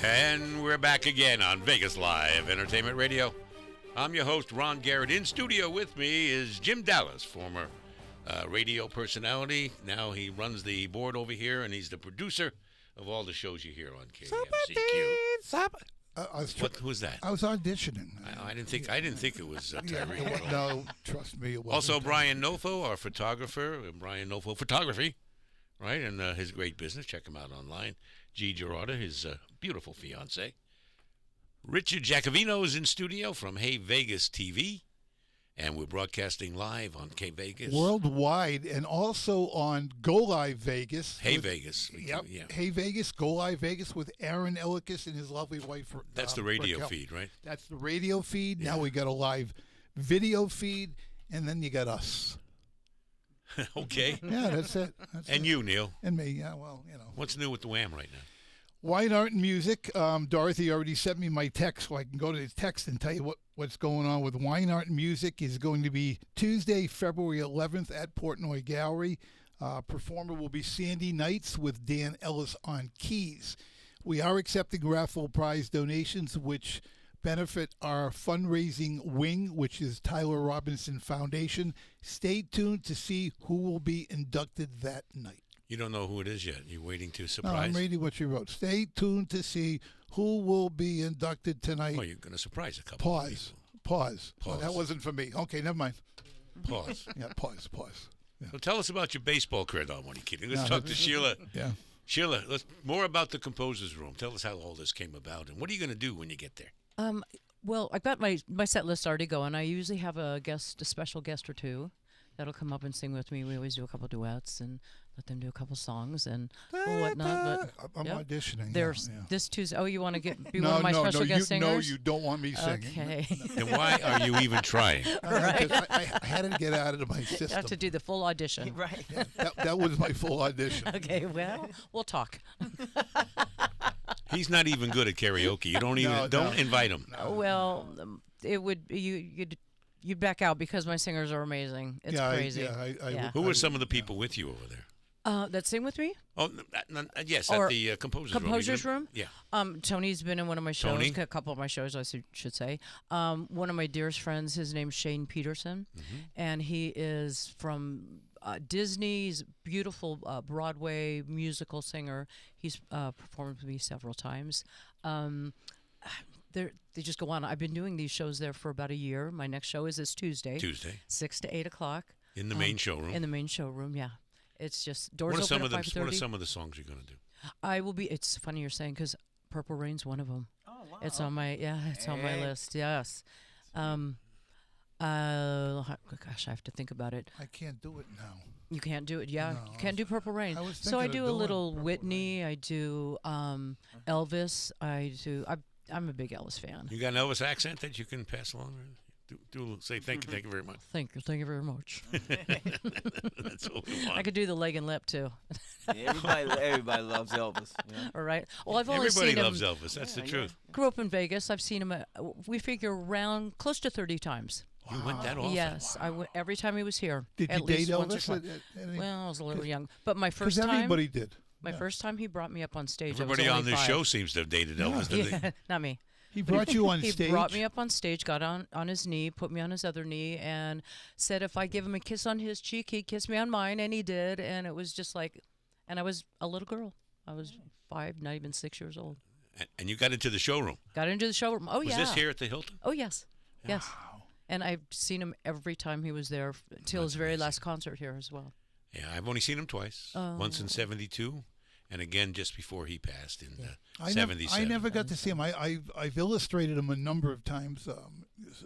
And we're back again on Vegas Live Entertainment Radio. I'm your host, Ron Garret. In studio with me is Jim Dallas, former radio personality. Now he runs the board over here, and he's the producer of all the shows you hear on KMCQ. Who's that? I was auditioning. I didn't think it was TYRIQ. No, trust me, it wasn't. Also, Brian Nofo, our photographer, Brian Nofo Photography, right? And his great business. Check him out online. G. Gerarda, his beautiful fiance. Richard Giacovino is in studio from Hey Vegas TV, and we're broadcasting live on K Vegas worldwide, and also on Go Live Vegas. Hey Vegas. Yep. Yeah. Hey Vegas, Go Live Vegas with Aaron Ellicus and his lovely wife. That's the radio feed, right? That's the radio feed. Yeah. Now we got a live video feed, and then you got us. Okay. Yeah, that's it. And you, Neil. And me, yeah, well, you know. What's new with the Wham right now? Wine, Art, and Music. Dorothy already sent me my text, so I can go to the text and tell you what's going on with Wine, Art, and Music. Is going to be Tuesday, February 11th at Portnoy Gallery. Performer will be Sandy Knights with Dan Ellis on keys. We are accepting raffle prize donations, which benefit our fundraising wing, which is Tyler Robinson Foundation. Stay tuned to see who will be inducted that night. You don't know who it is yet. You're waiting to surprise? No, I'm reading what you wrote. Stay tuned to see who will be inducted tonight. Oh, you're going to surprise a couple of people. Pause. Oh, that wasn't for me. Okay, never mind. Pause. Yeah, pause. Yeah. So tell us about your baseball career. No, I'm only kidding. Let's talk to Sheila. Yeah. Sheila, more about the Composer's Room. Tell us how all this came about, and what are you going to do when you get there? Well, I've got my set list already going. I usually have a special guest or two that'll come up and sing with me. We always do a couple duets and let them do a couple songs and whatnot. But I'm auditioning. There's this Tuesday. Oh, you want to be one of my special guest singers? No, you don't want me singing. Okay. Then why are you even trying? Right. I had to get out of my system. I have to do the full audition. Right. Yeah, that was my full audition. Okay, well, we'll talk. He's not even good at karaoke. You don't invite him. Well, it would you'd back out because my singers are amazing. It's crazy. Who are some of the people with you over there? That sing with me? Oh, yes, at the Composer's Room. Yeah. Yeah. Tony's been in one of my shows, Tony? a couple of my shows, I should say. One of my dearest friends, his name's Shane Peterson, and he is from Disney. He's a beautiful Broadway musical singer. He's performed with me several times. They just go on. I've been doing these shows there for about a year. My next show is this Tuesday. 6 to 8 o'clock. In the main showroom? In the main showroom, yeah. It's just doors open at 5:30. What are some of the songs you're going to do? I will be. It's funny you're saying because Purple Rain's one of them. Oh wow! It's on my on my list. Yes. Gosh, I have to think about it. I can't do it now. You can't do it. Yeah, No, you can't do Purple Rain. So I do a little Whitney. I do Elvis. I'm a big Elvis fan. You got an Elvis accent that you can pass along? Say thank you very much. Thank you very much. That's what we want. I could do the leg and lip too. Everybody loves Elvis. Yeah. All right. Well, I've only seen him. Everybody loves Elvis. That's the truth. Grew up in Vegas. I've seen him. We figure around close to 30 times. You went that often? Yes, I went every time he was here. Did you date Elvis? Well, I was a little young, but my first time. Everybody did. My first time he brought me up on stage. Everybody on this show seems to have dated Elvis. Yeah, not me. He brought you on stage? He brought me up on stage, got on his knee, put me on his other knee, and said if I give him a kiss on his cheek, he'd kiss me on mine, and he did. And it was just like, and I was a little girl. I was 5, not even 6 years old. And you got into the showroom? Got into the showroom. Oh, yeah. Was this here at the Hilton? Oh, yes. Yes. Wow. And I've seen him every time he was there till his very last concert here as well. Yeah, I've only seen him twice. Once in '72. And again, just before he passed in '77. I never got to see him. I've illustrated him a number of times,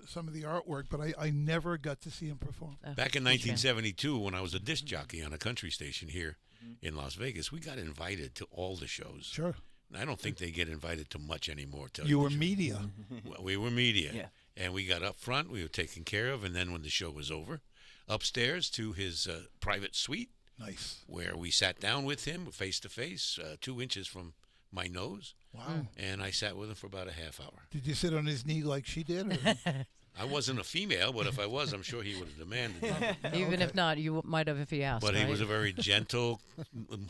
some of the artwork, but I never got to see him perform. Back in 1972, when I was a disc jockey on a country station here in Las Vegas, we got invited to all the shows. Sure. I don't think they get invited to much anymore. You were media. Well, we were media. Yeah. And we got up front, we were taken care of, and then when the show was over, upstairs to his private suite. Nice. Where we sat down with him face to face, 2 inches from my nose. Wow. And I sat with him for about a half hour. Did you sit on his knee like she did? Or? I wasn't a female, but if I was, I'm sure he would have demanded it. Even if not, you might have if he asked. But right? he was a very gentle,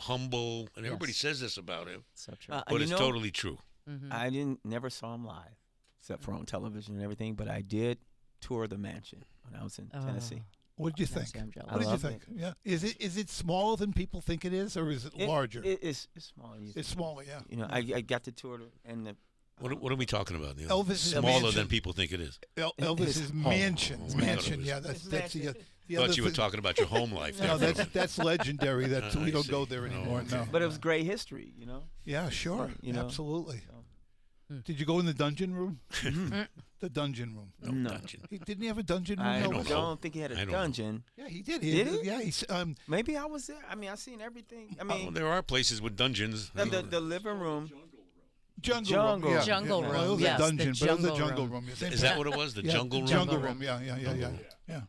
humble, and everybody says this about him. So true. But it's totally true. I never saw him live, except for on television and everything. But I did tour the mansion when I was in Tennessee. What did you Yes, think? I'm jealous. What did you loved think? Yeah, is it smaller than people think it is, or is it larger? It's smaller. It's smaller, yeah. You know, I got to tour and the. What are we talking about, Neil? Elvis is a Smaller mansion. than people think it is. Elvis's mansion. Oh, Mansion, it yeah. was- That's the Thought other you were thing- talking about your home life. No, there. that's legendary. That I we don't see. go there Oh, anymore. okay. No. But it was great history, you know. Yeah, sure. You know, Absolutely. so. Did you go in the dungeon room? The dungeon room. No dungeon. Didn't he have a dungeon room? I don't Elvis? know. don't think he had I a don't know. dungeon. Yeah, he did. Did he? Yeah, he's Maybe I was there. I mean, I seen everything. I Well, mean, there are places with dungeons. the living room. jungle Jungle. room. Yeah. Jungle yeah. room, Well, it was yes, a the dungeon, but it was a jungle jungle room. room. Yeah, same Is thing. that what it was? The Yeah, jungle room? Jungle room. Yeah. Yeah.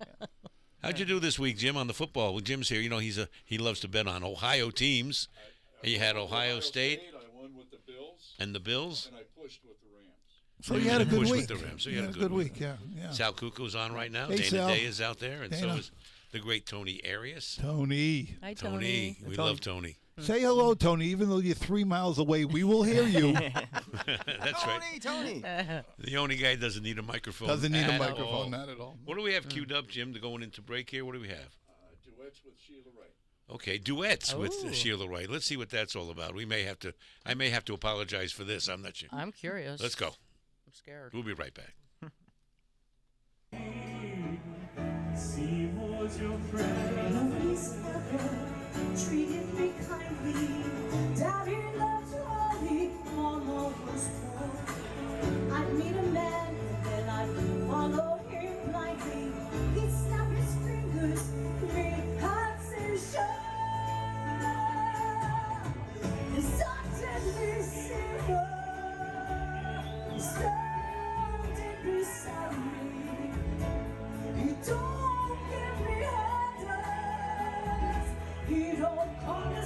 How'd you do this week, Jim, on the football? Well, Jim's here. You know, he loves to bet on Ohio teams. And you had Ohio State I won with the Bills, and the Bills. and I pushed with the Rams. So you had a good Push week. with the Rams. So you You had a good week. Yeah. Sal Cuckoo's on right now. Hey, Dana Sal. Day is out there, and so Dana. is the great Tony Arias. Tony. Hi, Tony. We Tony. love Tony. Say hello, Tony. Even though you're 3 miles away, we will hear you. That's right. Tony. The only guy doesn't need a microphone. Doesn't need a at microphone, all. not at all. What do we have queued up, Jim, to going into break here? What do we have? Duets with Sheila Wright. Okay, duets with Ooh. Sheila Wright. Let's see what that's all about. I may have to apologize for this. I'm not sure. I'm curious. Let's go. I'm scared. We'll be right back. Seymour's your friend. Nobody's ever treated me kindly. Daddy loved Holly, Mama was poor. I'd meet a man and then I'd follow him blindly. He'd snap his fingers, relaxation. The Saturday silver, standing beside me. He don't give me orders. He don't call me